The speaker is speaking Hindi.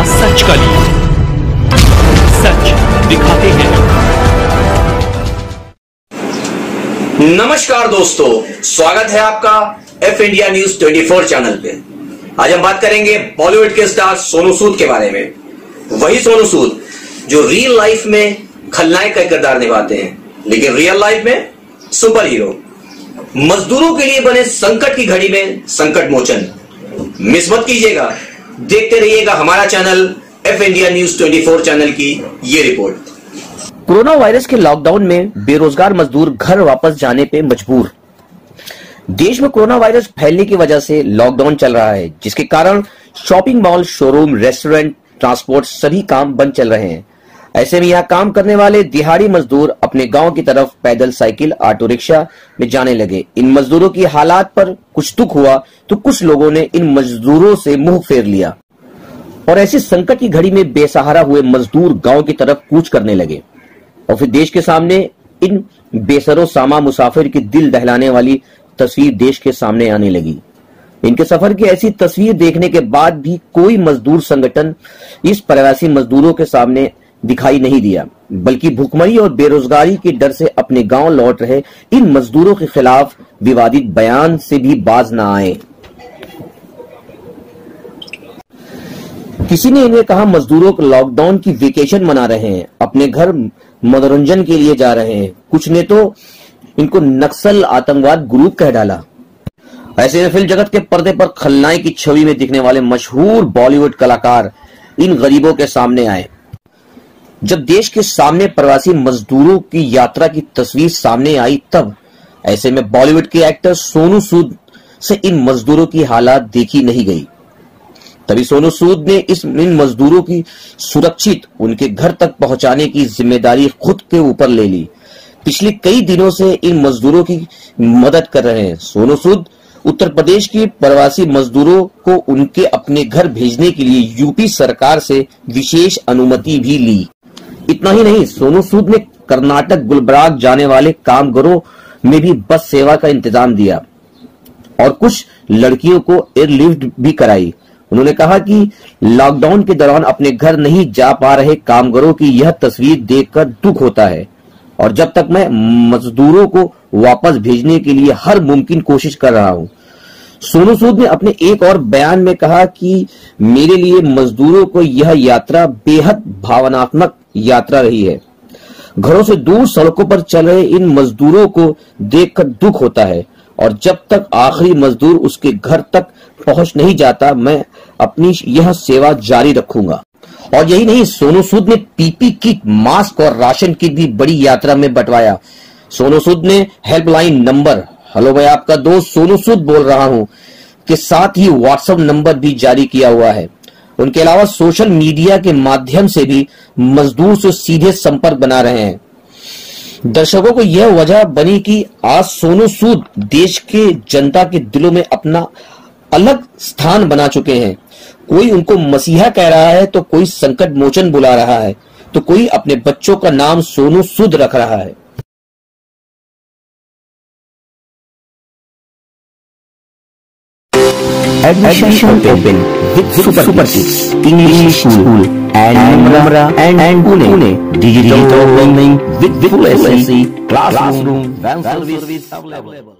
सच का लिए, सच दिखाते हैं। नमस्कार दोस्तों, स्वागत है आपका एफ इंडिया न्यूज 24 चैनल पे। आज हम बात करेंगे बॉलीवुड के स्टार सोनू सूद के बारे में। वही सोनू सूद जो रियल लाइफ में खलनायक का किरदार निभाते हैं, लेकिन रियल लाइफ में सुपर हीरो। मजदूरों के लिए बने संकट की घड़ी में संकट मोचन। मिस मत कीजिएगा, देखते रहिएगा हमारा channel F India news 24 channel की ये रिपोर्ट। कोरोना वायरस के लॉकडाउन में बेरोजगार मजदूर घर वापस जाने पे मजबूर। देश में कोरोना वायरस फैलने की वजह से लॉकडाउन चल रहा है, जिसके कारण shopping mall, showroom, restaurant, transport सभी काम बंद चल रहे हैं। ऐसे में यहाँ काम करने वाले दिहाड़ी मजदूर अपने गांव की तरफ पैदल, साइकिल, ऑटो रिक्शा में जाने लगे। इन मजदूरों की हालात पर कुछ दुख हुआ तो कुछ लोगों ने इन मजदूरों से मुंह फेर लिया और ऐसे संकट की घड़ी में बेसहारा हुए मजदूर गांव की तरफ कूच करने लगे। और फिर देश के सामने इन बेसरो सामा मुसाफिर की दिल दहलाने वाली तस्वीर देश के सामने आने लगी। इनके सफर की ऐसी तस्वीर देखने के बाद भी कोई मजदूर संगठन इस प्रवासी मजदूरों के सामने दिखाई नहीं दिया, बल्कि भुखमरी और बेरोजगारी के डर से अपने गांव लौट रहे इन मजदूरों के खिलाफ विवादित बयान से भी बाज न आए। किसी ने इन्हें कहा मजदूरों को लॉकडाउन की वेकेशन मना रहे हैं, अपने घर मनोरंजन के लिए जा रहे हैं। कुछ ने तो इनको नक्सल आतंकवाद ग्रुप कह डाला। ऐसे में फिल्म जगत के पर्दे पर खलनायक की छवि में दिखने वाले मशहूर बॉलीवुड कलाकार इन गरीबों के सामने आए। जब देश के सामने प्रवासी मजदूरों की यात्रा की तस्वीर सामने आई, तब ऐसे में बॉलीवुड के एक्टर सोनू सूद से इन मजदूरों की हालात देखी नहीं गई। तभी सोनू सूद ने इन मजदूरों की सुरक्षित उनके घर तक पहुंचाने की जिम्मेदारी खुद के ऊपर ले ली। पिछले कई दिनों से इन मजदूरों की मदद कर रहे हैं। सोनू सूद उत्तर प्रदेश के प्रवासी मजदूरों को उनके अपने घर भेजने के लिए यूपी सरकार से विशेष अनुमति भी ली। इतना ही नहीं, सोनू सूद ने कर्नाटक गुलबर्गा जाने वाले कामगारों में भी बस सेवा का इंतजाम दिया और कुछ लड़कियों को एयरलिफ्ट भी कराई। उन्होंने कहा कि लॉकडाउन के दौरान अपने घर नहीं जा पा रहे कामगारों की यह तस्वीर देखकर दुख होता है और जब तक मैं मजदूरों को वापस भेजने के लिए हर मुमकिन कोशिश कर रहा हूं। सोनू सूद ने अपने एक और बयान में कहा कि मेरे लिए मजदूरों को यह यात्रा बेहद भावनात्मक यात्रा रही है। घरों से दूर सड़कों पर चल रहे इन मजदूरों को देखकर दुख होता है और जब तक आखिरी मजदूर उसके घर तक पहुंच नहीं जाता, मैं अपनी यह सेवा जारी रखूंगा। और यही नहीं, सोनू सूद ने पीपी किट, मास्क और राशन किट भी बड़ी यात्रा में बंटवाया। सोनू सूद ने हेल्पलाइन नंबर, हेलो मैं आपका दोस्त सोनू सूद बोल रहा हूं, के साथ ही व्हाट्सएप नंबर भी जारी किया हुआ है। उनके अलावा सोशल मीडिया के माध्यम से भी मजदूर से सीधे संपर्क बना रहे हैं। दर्शकों को यह वजह बनी कि आज सोनू सूद देश के जनता के दिलों में अपना अलग स्थान बना चुके हैं। कोई उनको मसीहा कह रहा है, तो कोई संकट मोचन बुला रहा है, तो कोई अपने बच्चों का नाम सोनू सूद रख रहा है। Admission open with Super Kids English School and Mumra and Pune. Digital learning with full AC classroom, van service available.